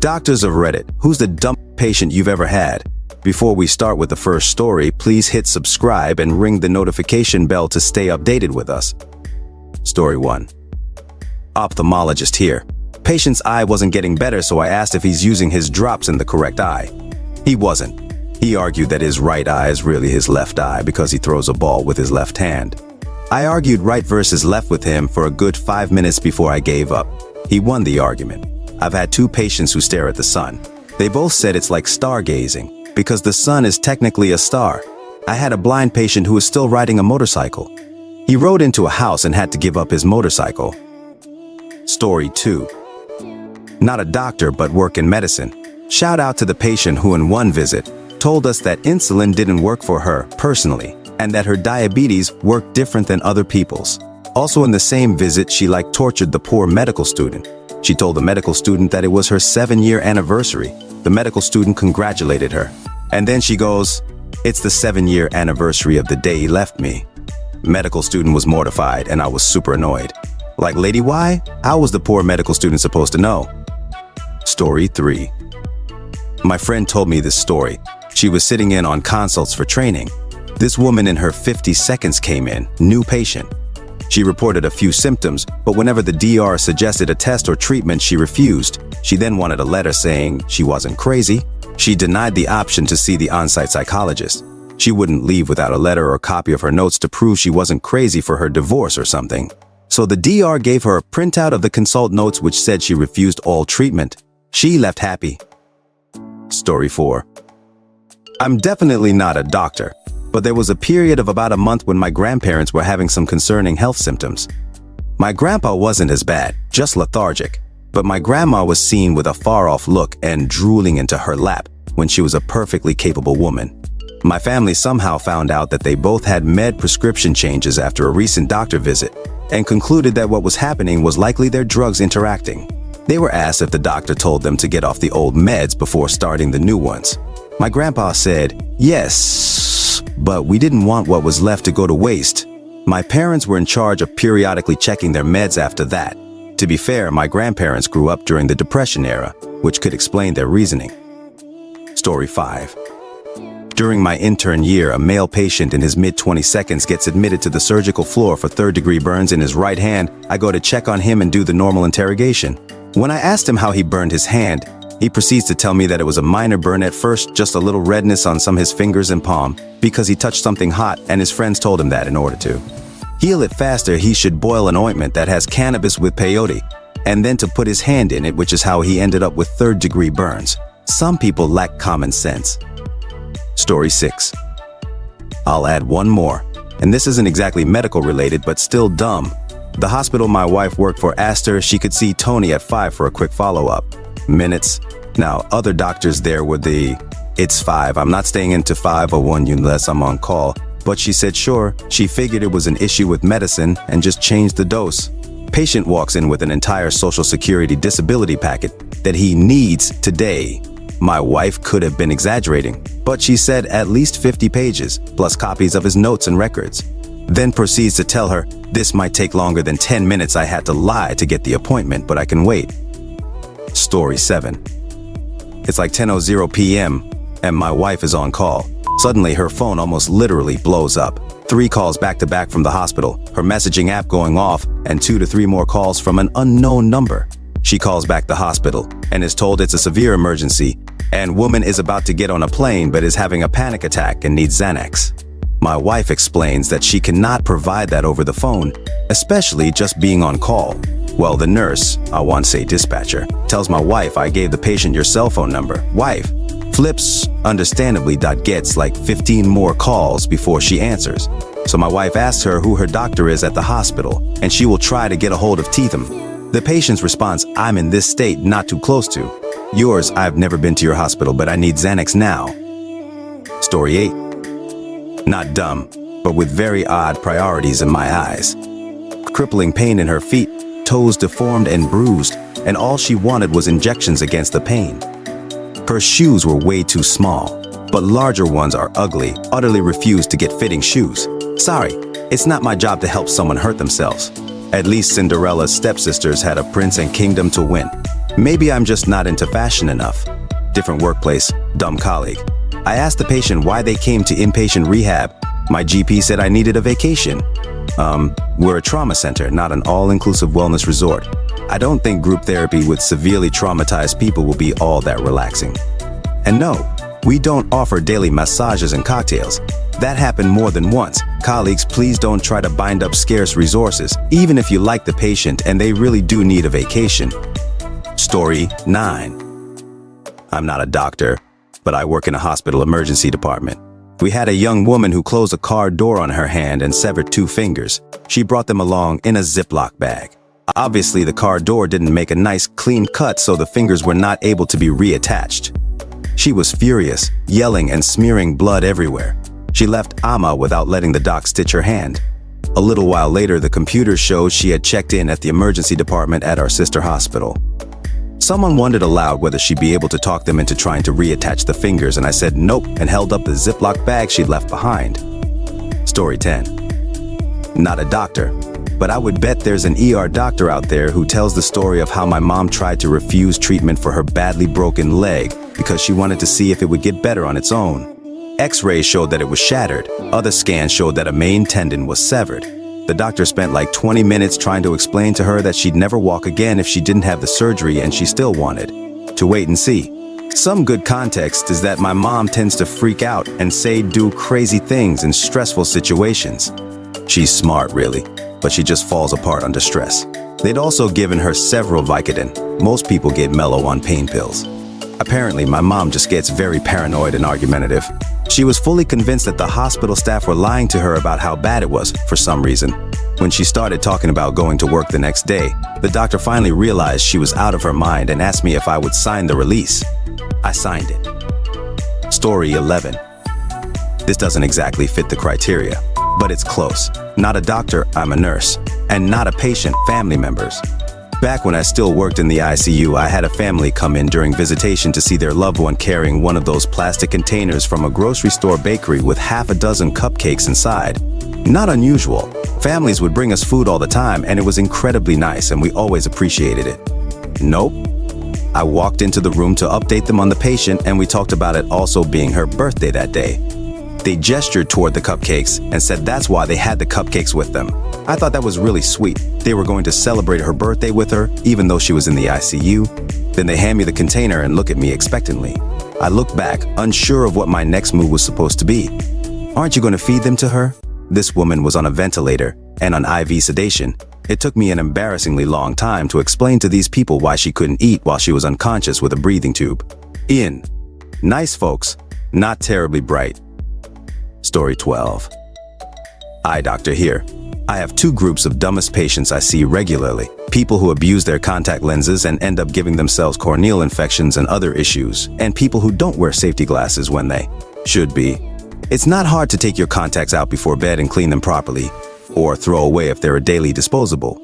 Doctors of Reddit, who's the dumbest patient you've ever had? Before we start with the first story, please hit subscribe and ring the notification bell to stay updated with us. Story 1. Ophthalmologist here. Patient's eye wasn't getting better, so I asked if he's using his drops in the correct eye. He wasn't. He argued that his right eye is really his left eye because he throws a ball with his left hand. I argued right versus left with him for a good 5 minutes before I gave up. He won the argument. I've had 2 patients who stare at the sun. They both said it's like stargazing, because the sun is technically a star. I had a blind patient who was still riding a motorcycle. He rode into a house and had to give up his motorcycle. Story 2. Not a doctor, but work in medicine. Shout out to the patient who in one visit told us that insulin didn't work for her personally, and that her diabetes worked different than other people's. Also in the same visit, she tortured the poor medical student. She told the medical student that it was her 7-year anniversary. The medical student congratulated her. And then she goes, "It's the 7-year anniversary of the day he left me." Medical student was mortified and I was super annoyed. Like, lady, why? How was the poor medical student supposed to know? Story 3. My friend told me this story. She was sitting in on consults for training. This woman in her 50 seconds came in, new patient. She reported a few symptoms, but whenever the DR suggested a test or treatment, she refused. She then wanted a letter saying she wasn't crazy. She denied the option to see the on-site psychologist. She wouldn't leave without a letter or a copy of her notes to prove she wasn't crazy for her divorce or something. So the DR gave her a printout of the consult notes which said she refused all treatment. She left happy. Story 4. I'm definitely not a doctor, but there was a period of about a month when my grandparents were having some concerning health symptoms. My grandpa wasn't as bad, just lethargic, but my grandma was seen with a far-off look and drooling into her lap when she was a perfectly capable woman. My family somehow found out that they both had med prescription changes after a recent doctor visit and concluded that what was happening was likely their drugs interacting. They were asked if the doctor told them to get off the old meds before starting the new ones. My grandpa said, "Yes, but we didn't want what was left to go to waste." My parents were in charge of periodically checking their meds after that. To be fair, my grandparents grew up during the Depression era, which could explain their reasoning. Story 5. During my intern year, a male patient in his mid-20 seconds gets admitted to the surgical floor for third-degree burns in his right hand. I go to check on him and do the normal interrogation. When I asked him how he burned his hand, he proceeds to tell me that it was a minor burn at first, just a little redness on some of his fingers and palm, because he touched something hot and his friends told him that in order to heal it faster, he should boil an ointment that has cannabis with peyote, and then to put his hand in it, which is how he ended up with third-degree burns. Some people lack common sense. Story 6. I'll add one more, and this isn't exactly medical related, but still dumb. The hospital my wife worked for asked her if she could see Tony at 5 for a quick follow-up. Minutes. Now, other doctors there were "It's 5, I'm not staying into 501 unless I'm on call." But she said sure, she figured it was an issue with medicine and just changed the dose. Patient walks in with an entire Social Security disability packet that he needs today. My wife could have been exaggerating, but she said at least 50 pages, plus copies of his notes and records. Then proceeds to tell her, "This might take longer than 10 minutes. I had to lie to get the appointment, but I can wait." Story 7. It's like 10:00 p.m. and my wife is on call. Suddenly her phone almost literally blows up. 3 calls back to back from the hospital, her messaging app going off, and 2 to 3 more calls from an unknown number. She calls back the hospital and is told it's a severe emergency and woman is about to get on a plane but is having a panic attack and needs Xanax. My wife explains that she cannot provide that over the phone, especially just being on call. Well, the nurse, I want to say dispatcher, tells my wife, "I gave the patient your cell phone number." Wife flips, understandably, gets like 15 more calls before she answers. So my wife asks her who her doctor is at the hospital, and she will try to get a hold of Teetham. The patient's response, "I'm in this state, not too close to. Yours, I've never been to your hospital, but I need Xanax now." Story 8. Not dumb, but with very odd priorities in my eyes. Crippling pain in her feet, toes deformed and bruised, and all she wanted was injections against the pain. Her shoes were way too small, but larger ones are ugly, utterly refused to get fitting shoes. Sorry, it's not my job to help someone hurt themselves. At least Cinderella's stepsisters had a prince and kingdom to win. Maybe I'm just not into fashion enough. Different workplace, dumb colleague. I asked the patient why they came to inpatient rehab. My GP said I needed a vacation. We're a trauma center, not an all-inclusive wellness resort. I don't think group therapy with severely traumatized people will be all that relaxing. And no, we don't offer daily massages and cocktails. That happened more than once. Colleagues, please don't try to bind up scarce resources, even if you like the patient and they really do need a vacation. Story 9. I'm not a doctor, but I work in a hospital emergency department. We had a young woman who closed a car door on her hand and severed 2 fingers. She brought them along in a Ziploc bag. Obviously, the car door didn't make a nice, clean cut, so the fingers were not able to be reattached. She was furious, yelling and smearing blood everywhere. She left AMA without letting the doc stitch her hand. A little while later, the computer showed she had checked in at the emergency department at our sister hospital. Someone wondered aloud whether she'd be able to talk them into trying to reattach the fingers, and I said nope and held up the Ziploc bag she'd left behind. Story 10. Not a doctor, but I would bet there's an ER doctor out there who tells the story of how my mom tried to refuse treatment for her badly broken leg because she wanted to see if it would get better on its own. X-rays showed that it was shattered. Other scans showed that a main tendon was severed. The doctor spent like 20 minutes trying to explain to her that she'd never walk again if she didn't have the surgery, and she still wanted to wait and see. Some good context is that my mom tends to freak out and do crazy things in stressful situations. She's smart, really, but she just falls apart under stress. They'd also given her several Vicodin. Most people get mellow on pain pills. Apparently, my mom just gets very paranoid and argumentative. She was fully convinced that the hospital staff were lying to her about how bad it was for some reason. When she started talking about going to work the next day, the doctor finally realized she was out of her mind and asked me if I would sign the release. I signed it. Story 11. This doesn't exactly fit the criteria, but it's close. Not a doctor, I'm a nurse, and not a patient, family members. Back when I still worked in the ICU, I had a family come in during visitation to see their loved one carrying one of those plastic containers from a grocery store bakery with half a dozen cupcakes inside. Not unusual. Families would bring us food all the time, and it was incredibly nice, and we always appreciated it. Nope. I walked into the room to update them on the patient, and we talked about it also being her birthday that day. They gestured toward the cupcakes and said that's why they had the cupcakes with them. I thought that was really sweet. They were going to celebrate her birthday with her, even though she was in the ICU. Then they hand me the container and look at me expectantly. I looked back, unsure of what my next move was supposed to be. Aren't you going to feed them to her? This woman was on a ventilator and on IV sedation. It took me an embarrassingly long time to explain to these people why she couldn't eat while she was unconscious with a breathing tube. Ian. Nice folks, not terribly bright. Story 12. Eye doctor here. I have 2 groups of dumbest patients I see regularly. People who abuse their contact lenses and end up giving themselves corneal infections and other issues, and people who don't wear safety glasses when they should be. It's not hard to take your contacts out before bed and clean them properly, or throw away if they're a daily disposable.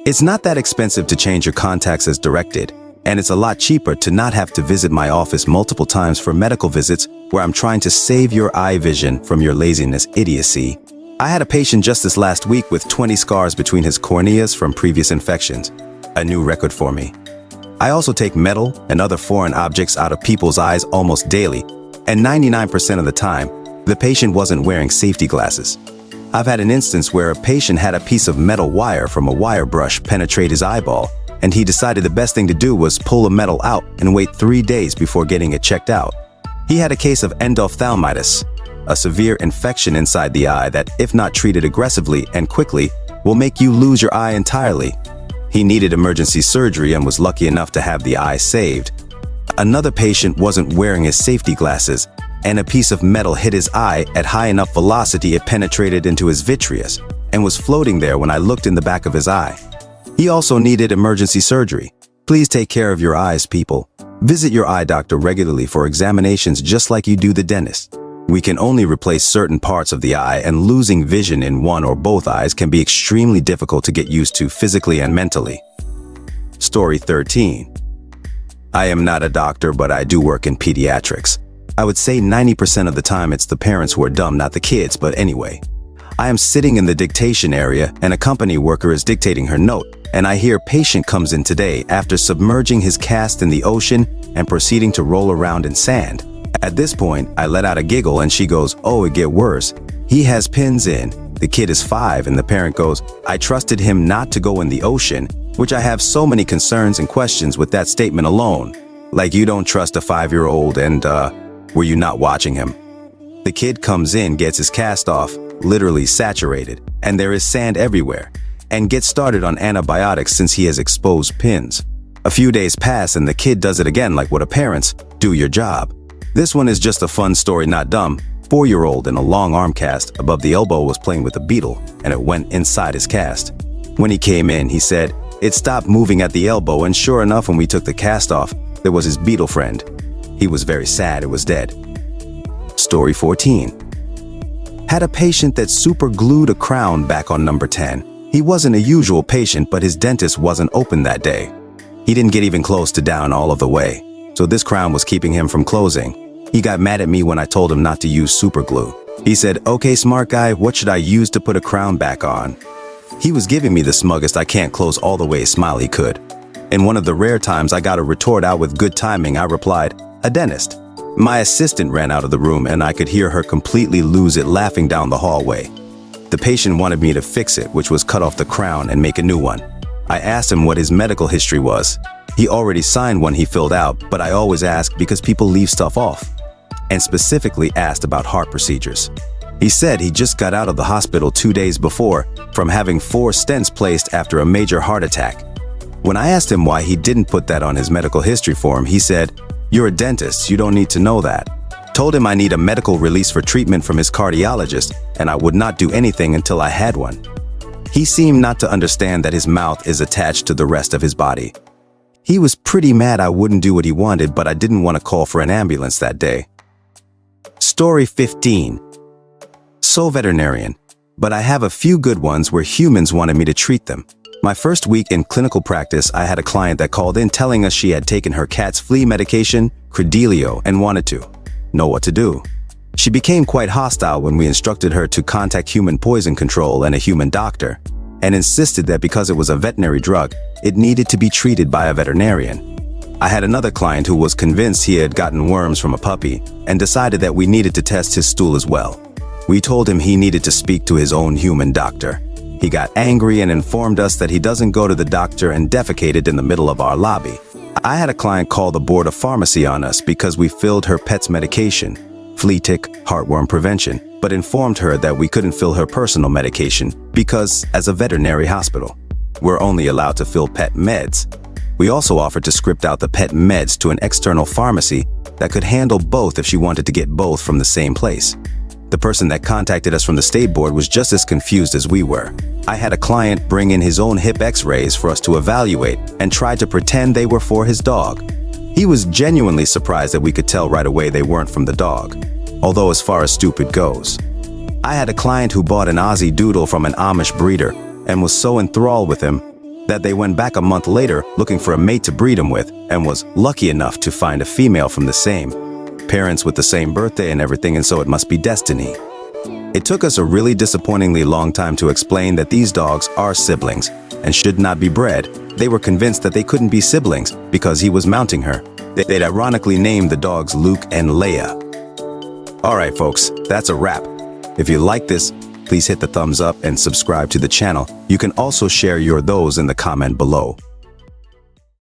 It's not that expensive to change your contacts as directed, and it's a lot cheaper to not have to visit my office multiple times for medical visits where I'm trying to save your eye vision from your laziness idiocy. I had a patient just this last week with 20 scars between his corneas from previous infections. A new record for me. I also take metal and other foreign objects out of people's eyes almost daily, and 99% of the time, the patient wasn't wearing safety glasses. I've had an instance where a patient had a piece of metal wire from a wire brush penetrate his eyeball, and he decided the best thing to do was pull the metal out and wait 3 days before getting it checked out. He had a case of endophthalmitis, a severe infection inside the eye that, if not treated aggressively and quickly, will make you lose your eye entirely. He needed emergency surgery and was lucky enough to have the eye saved. Another patient wasn't wearing his safety glasses, and a piece of metal hit his eye at high enough velocity it penetrated into his vitreous and was floating there when I looked in the back of his eye. He also needed emergency surgery. Please take care of your eyes, people. Visit your eye doctor regularly for examinations just like you do the dentist. We can only replace certain parts of the eye, and losing vision in one or both eyes can be extremely difficult to get used to physically and mentally. Story 13. I am not a doctor, but I do work in pediatrics. I would say 90% of the time it's the parents who are dumb, not the kids, but anyway. I am sitting in the dictation area and a company worker is dictating her note, and I hear patient comes in today after submerging his cast in the ocean and proceeding to roll around in sand. At this point, I let out a giggle and she goes, "Oh, it get worse. He has pins in." The kid is 5 and the parent goes, "I trusted him not to go in the ocean," which I have so many concerns and questions with that statement alone. Like, you don't trust a 5-year-old and, were you not watching him? The kid comes in, gets his cast off, literally saturated, and there is sand everywhere, and gets started on antibiotics since he has exposed pins. A few days pass and the kid does it again like what a parents, do your job. This one is just a fun story, not dumb. 4-year-old in a long arm cast above the elbow was playing with a beetle and it went inside his cast. When he came in, he said, it stopped moving at the elbow, and sure enough, when we took the cast off, there was his beetle friend. He was very sad it was dead. Story 14. Had a patient that super glued a crown back on number 10. He wasn't a usual patient, but his dentist wasn't open that day. He didn't get even close to down all of the way, so this crown was keeping him from closing. He got mad at me when I told him not to use super glue. He said, "Okay, smart guy, what should I use to put a crown back on?" He was giving me the smuggest I can't close all the way smile he could. In one of the rare times I got a retort out with good timing, I replied, "A dentist." My assistant ran out of the room and I could hear her completely lose it laughing down the hallway. The patient wanted me to fix it, which was cut off the crown and make a new one. I asked him what his medical history was. He already signed one he filled out, but I always ask because people leave stuff off, and specifically asked about heart procedures. He said he just got out of the hospital 2 days before from having 4 stents placed after a major heart attack. When I asked him why he didn't put that on his medical history form, he said, "You're a dentist, you don't need to know that." Told him I need a medical release for treatment from his cardiologist and I would not do anything until I had one. He seemed not to understand that his mouth is attached to the rest of his body. He was pretty mad I wouldn't do what he wanted, but I didn't want to call for an ambulance that day. Story 15. So veterinarian, but I have a few good ones where humans wanted me to treat them. My first week in clinical practice, I had a client that called in telling us she had taken her cat's flea medication, Credelio, and wanted to know what to do. She became quite hostile when we instructed her to contact human poison control and a human doctor, and insisted that because it was a veterinary drug, it needed to be treated by a veterinarian. I had another client who was convinced he had gotten worms from a puppy and decided that we needed to test his stool as well. We told him he needed to speak to his own human doctor. He got angry and informed us that he doesn't go to the doctor and defecated in the middle of our lobby. I had a client call the board of pharmacy on us because we filled her pet's medication, flea tick, heartworm prevention, but informed her that we couldn't fill her personal medication because, as a veterinary hospital, we're only allowed to fill pet meds. We also offered to script out the pet meds to an external pharmacy that could handle both if she wanted to get both from the same place. The person that contacted us from the state board was just as confused as we were. I had a client bring in his own hip x-rays for us to evaluate and tried to pretend they were for his dog. He was genuinely surprised that we could tell right away they weren't from the dog, although as far as stupid goes. I had a client who bought an Aussie Doodle from an Amish breeder and was so enthralled with him that they went back a month later looking for a mate to breed him with and was lucky enough to find a female from the same parents with the same birthday and everything, and so it must be destiny. It took us a really disappointingly long time to explain that these dogs are siblings and should not be bred. They were convinced that they couldn't be siblings because he was mounting her. They'd ironically named the dogs Luke and Leia. Alright folks, that's a wrap. If you like this, please hit the thumbs up and subscribe to the channel. You can also share your those in the comment below.